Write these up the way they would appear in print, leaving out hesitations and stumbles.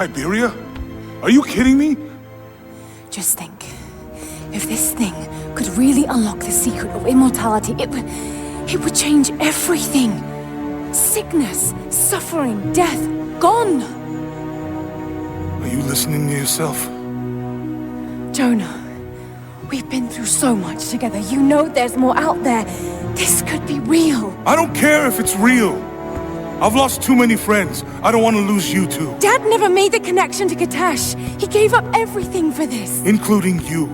Siberia? Are you kidding me? Just think, if this thing could really unlock the secret of immortality, it would change everything. Sickness, suffering, death, gone. Are you listening to yourself? Jonah, we've been through so much together. You know there's more out there. This could be real. I don't care if it's real. I've lost too many friends. I don't want to lose you too. Dad never made the connection to Katash. He gave up everything for this. Including you.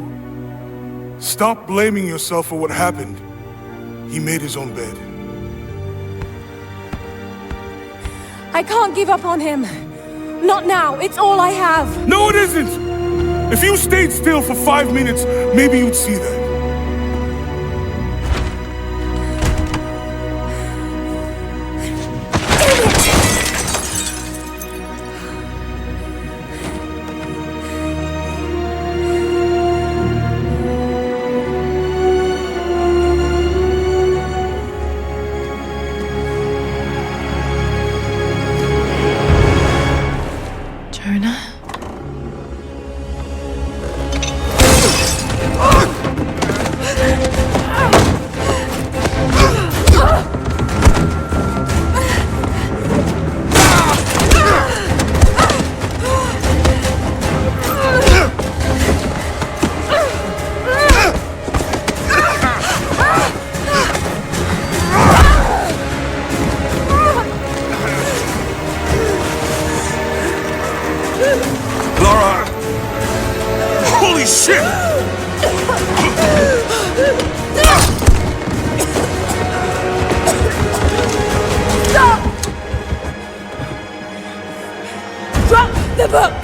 Stop blaming yourself for what happened. He made his own bed. I can't give up on him. Not now. It's all I have. No, it isn't! If you stayed still for 5 minutes, maybe you'd see that. Jonah? Lara! Holy shit! Stop! Drop the book!